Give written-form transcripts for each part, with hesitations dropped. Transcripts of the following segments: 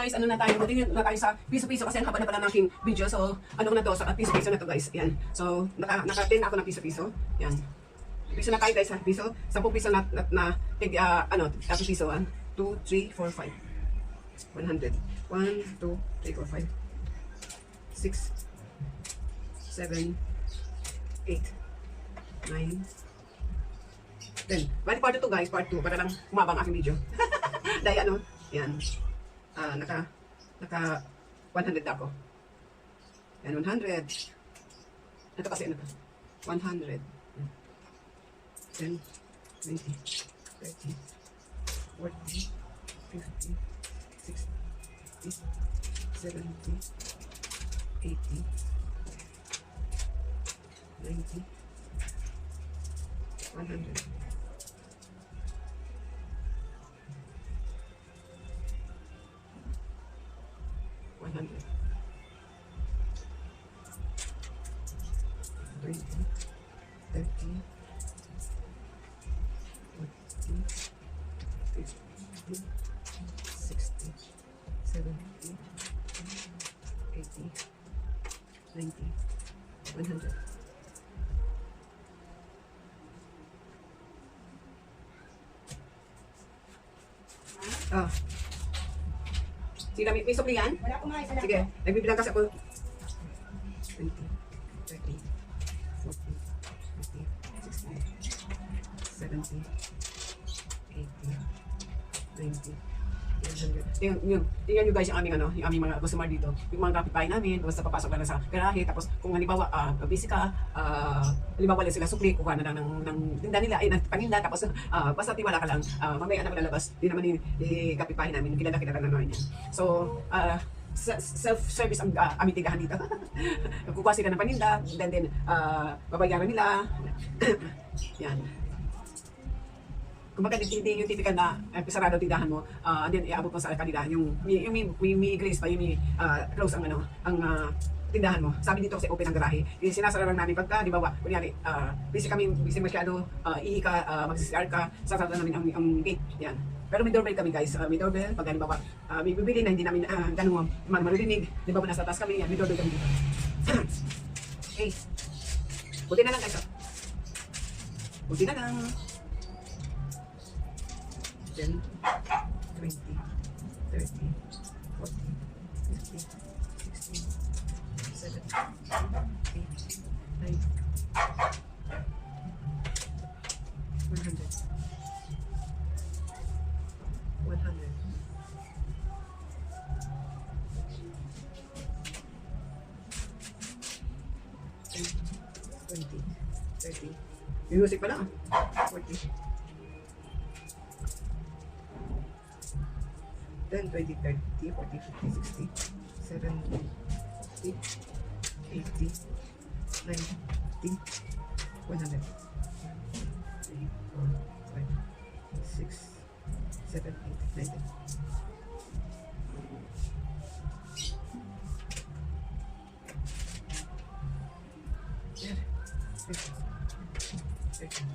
guys, ano na tayo, buti na tayo sa piso-piso kasi ang haba na pala ng aking video. So, ano ko na to, sa piso-piso na to guys. Yan. So, naka-10 ako ng piso-piso. Yan. Piso na tayo guys ha, piso. 10 piso na piso. 1, 2, 3, 4, 5. 100. 1, 2, 3, 4, 5. 6, 7, 8, 9, 10. Bali part 2 guys, part 2 para lang umabang aking video. Dahil ano, yan. Naka 100 ako. Yan, 100. Ito kasi ano to? 100. 10, 20, 30, 40, 50, 60, 70, 80, 90, 100. Twenty, 30, 40, 50, 60, 70, 80, 90, 100. Oh. Sige, may supli yan? Wala akong mais. Sige, nagbibilang kasi ako. 20, 30, 40, 50, 60, 70, 80, 90, 100. Tingnan nyo guys yung aming, yung aming mga customer dito. Yung mga kapitbahay namin, basta papasok lang sa garahe. Tapos kung halimbawa, busy ka, halimbawa lang sila supli, kuha na lang ng tinda nila, ng paninda. Tapos basta tiwala ka lang, mamaya na malalabas. Di naman yung kapitbahay namin, kilala na namin yan. So, self-service ang aming tindahan dito. Kukuha sila ng paninda, then babayaran nila. Yan. Kumbaga, hindi yung typical na sarado tindahan mo, then iabot mo sa kanila, yung may grace pa, yung may close ang tindahan mo. Sabi dito kasi open ang garahe. Yung sinasara lang namin pagka, di ba, kunyari, busy masyado, mag-CR ka, sasara namin ang gate. Yan. Pero may doorbell kami guys, may doorbell, pag halimbawa, may bibili na hindi namin ganun maririnig, di ba, nasa taas kami, yan, may doorbell kami dito. Okay. Buti na lang guys. Buti na lang. 10, 20, 30, 40, 50, 60, 70, 80, 90, 100. 100. $20, 30. Yung music pala. 40. 10, 20, 30, 40, 50, 60, 70, 80, 90, 100. 3, 4, 5, 6, 7, 8, 9, 10. Yan. 50, 30.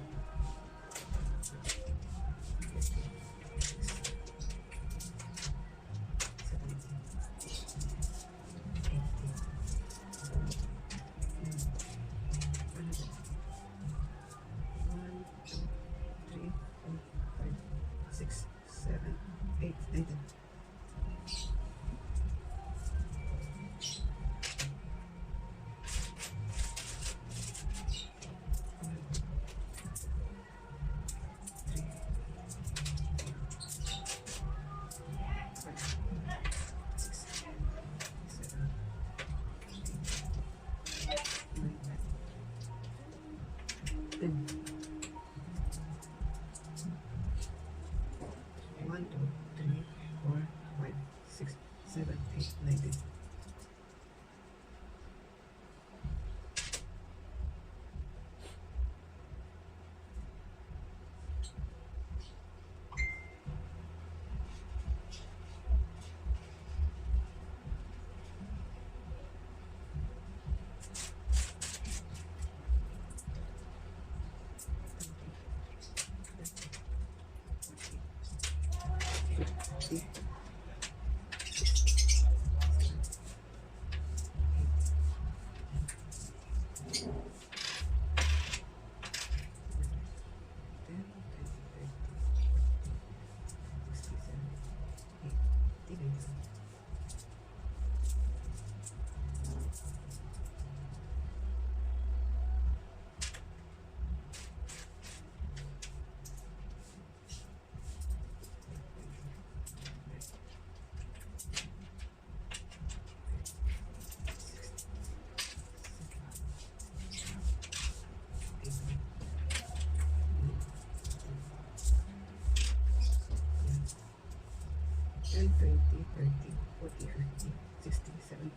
10, 20, 30, 40, 50, 60, 70,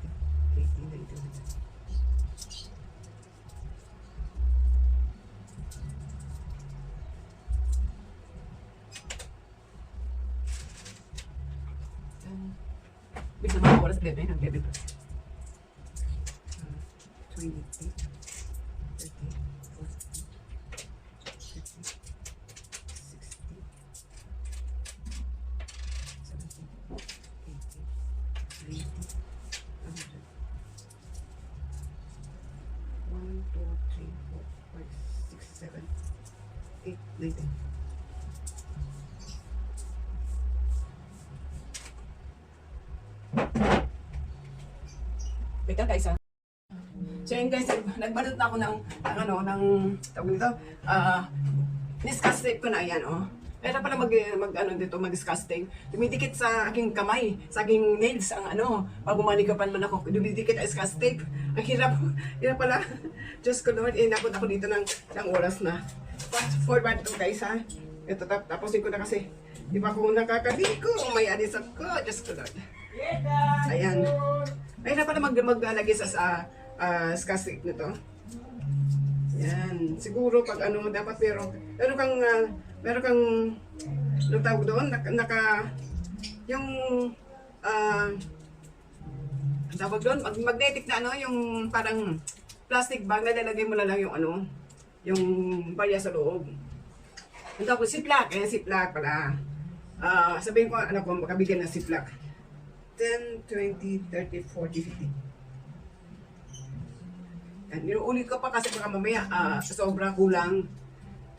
80, 90, 100. Bisa mga oras, bebe, nag-bebe pa. 28, 30, 40, 50, 60, 70, 80, 90, 100. 1, 2, 3, 4, 5, 6, 7, 8, 9, 10. Wait lang guys ha. So yun guys, nagbalot na ako ng tawag nito, discuss tape ko na yan, oh. Kaya pala mag-discuss tape. Dumidikit sa aking kamay, sa aking nails, ang pag bumanikapan man ako, dumidikit ang discuss tape. Ang hirap, hirap pala. Diyos ko Lord, inabot ako dito ng oras na. Fast forward to guys ha. Ito, tapusin ko na kasi. Di ba kung nakakaliko, may anis ako, Diyos ko Lord. Ayan. Mahirap pala maglagay sa discuss tape nito. Yan. Siguro pag dapat meron kang anong tawag doon, yung tawag doon, magnetic na yung parang plastic bag na lalagay mo na lang yung barya sa loob. Ang tawag, ziplock, ziplock pala. Sabihin ko, ko, makabigyan ng ziplock. 10, 20, 30, 40, 50. Yan, inuulit ko pa kasi baka mamaya sobra kulang.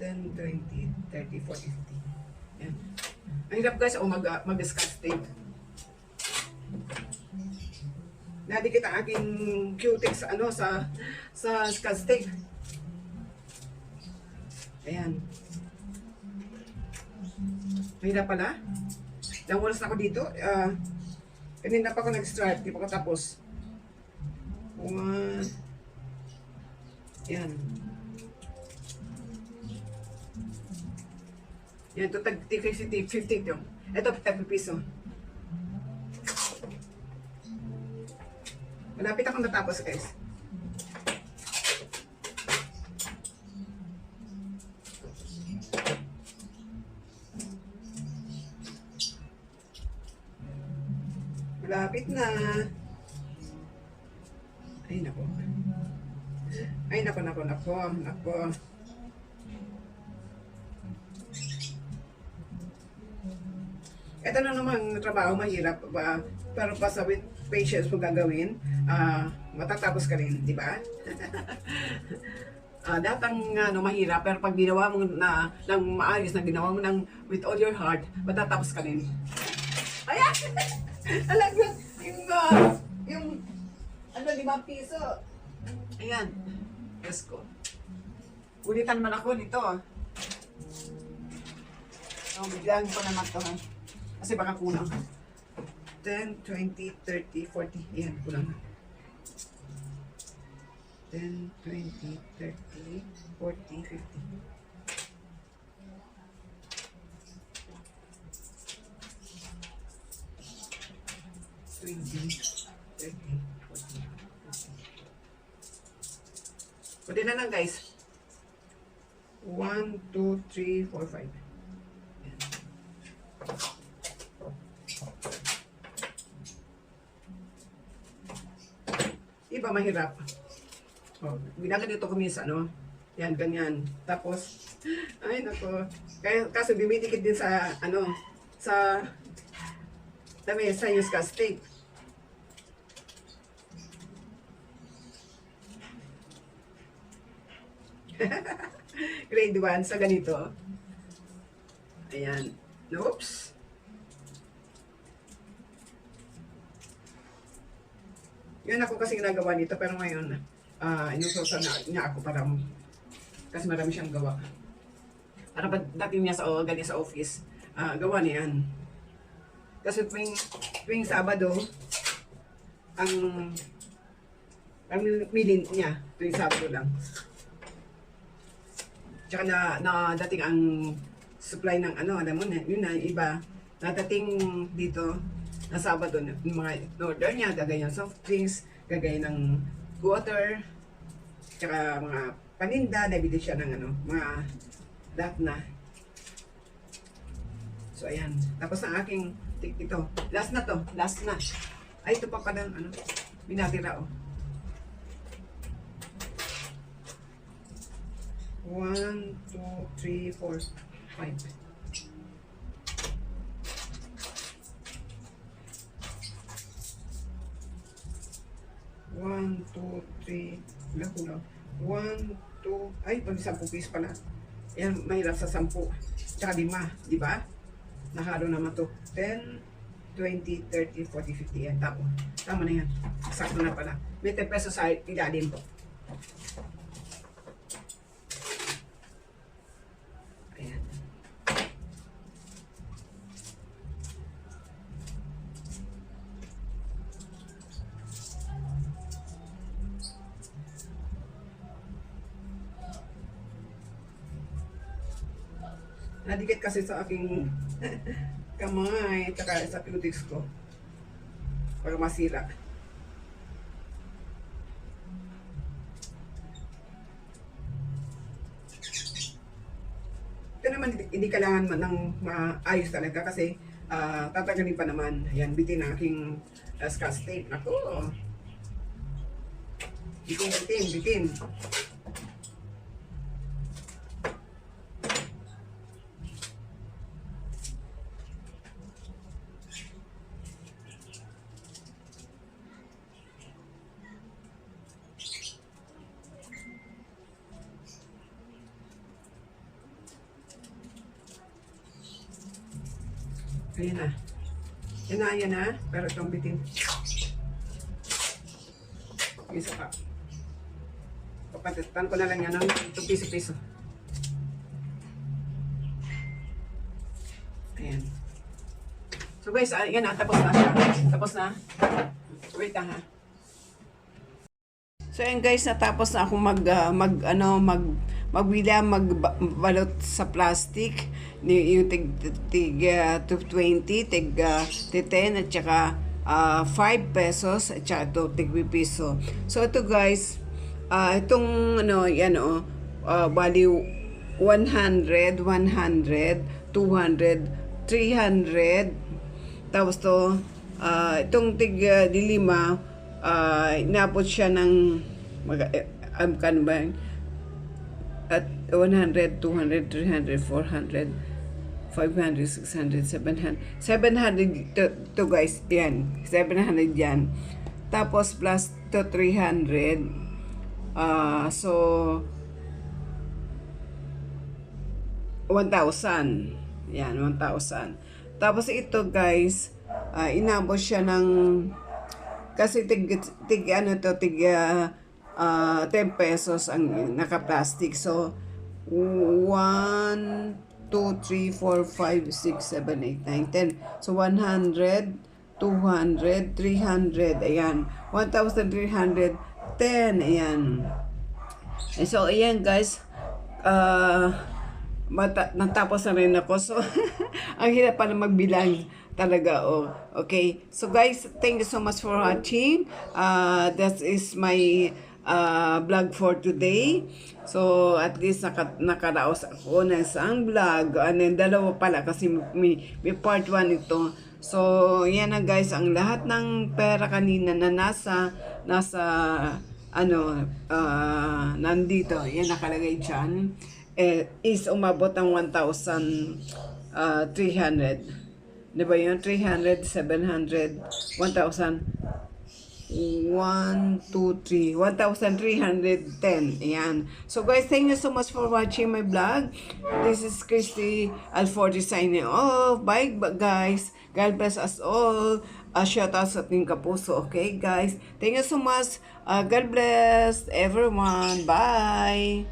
10, 20, 30, 40, 50. Yan. Ang hirap guys, mag-discuss tape. Nadikit ang aking cutex sa scotch tape. Ayan. Mahirap pala. Ilang oras na ako dito. Kanina pa ako nag-start, di pa ako tapos. 1. Yan. Yan, ito tag 50 ito. Ito, 50 piso. Malapit akong natapos, guys. Malapit na. Ay, nako. Ay, nako. Ito na naman trabaho, mahirap ba? Pero pa sa with patience mo gagawin, matatapos ka rin, di ba? Datang mahirap, pero pag ginawa mo ng maayos, na ginawa mo with all your heart, matatapos ka rin. Ayan! Alagot! Yung 5 piso. Ayan. Yes ko. Ulitan man ako nito. Bigyan ko naman ito. Kasi baka kulang. 10, 20, 30, 40. Ayan, kulang na. 10, 20, 30, 40, 50. 20, 30, 40, 50. Pwede na lang guys. 1, 2, 3, 4, 5. Ayan. Iba mahirap. Ginaganito ko minsan, yan, ganyan. Tapos, ay nako. Kaso dumidikit din sa, sa lamesa yung scotch tape. Grade 1 sa ganito. Ayan. Oops. Yun ako kasi ginagawa nito, pero ngayon, inusosan niya ako para kasi marami siyang gawa. Para pag dating niya galing sa office, gawa niya yan. Kasi tuwing Sabado, ang milin niya, tuwing Sabado lang. Tsaka na dating ang supply ng alam mo na, yun na, iba, nadating dito, na Sabado, yung mga order niya, gagaya ng soft drinks, gagaya ng water, tsaka mga paninda, nabili siya ng ano, mga lahat na. So, ayan. Tapos ang aking, ito, last na to, last na. Ay, ito pa pala, ano, binatira, oh. 1, 2, 3, 4, 5. One, two, three, ilang kulang? 1, 2, ay, pag 10 piso pala. Yan, mahirap sa 10. Tsaka 5, di ba? Nakalo naman to. 10, 20, 30, 40, 50. Yan, tama na yan. Sakto na pala. May 10 pesos sa ilalim. Ayan. Nadikit kasi sa aking kamay, tsaka sa cutics ko. Para masira. Ito naman, hindi kailangan ng maayos talaga kasi tatagalin pa naman. Ayan, bitin ang aking scotch tape. Ako! Bitin. Ayan na. Ayan na. Pero itong bitin. Isa pa. Papatitan ko na lang yan ng 2 piso-piso. Ayan. So guys, ayan na. Tapos na siya. Tapos na. Wait lang ha. So ayan guys, natapos na akong magbalot sa plastic. Yung tig 220, tig 10 at saka 5 pesos at saka ito tig piso. So ito guys, itong yan bali 100, 100, 200, 300. Tapos to itong tig 5 inabot siya ng kan ba at 100, 200, 300, 400, 500, 600, 700. 700 to guys, yan. 700 yan. Tapos plus to 300. So 1,000. Yan, 1,000. Tapos ito guys, inabot siya ng kasi tig 10 pesos ang naka-plastic. So 1, 2, 3, 4, 5, 6, 7, 8, 9, 10. So 100, 200, 300. Ayan. 1,310. Ayan. So ayan guys. Natapos na rin ako. So ang hirap pala magbilang talaga. Okay. So guys, thank you so much for watching. That is my vlog for today. So at least nakaraos ako ng isang vlog. And dalawa pala kasi may part 1 ito. So yan na guys, ang lahat ng pera kanina na nasa nandito, yan nakalagay dyan, is umabot ng 1,300. Diba yun? 300, 700, 1,000, 1, 2, 3, 1,310. Ayan. So guys, thank you so much for watching my vlog. This is Christy Alforti signing off. Bye guys. God bless us all. Shout out sa ating kapuso. Okay guys. Thank you so much. God bless everyone. Bye.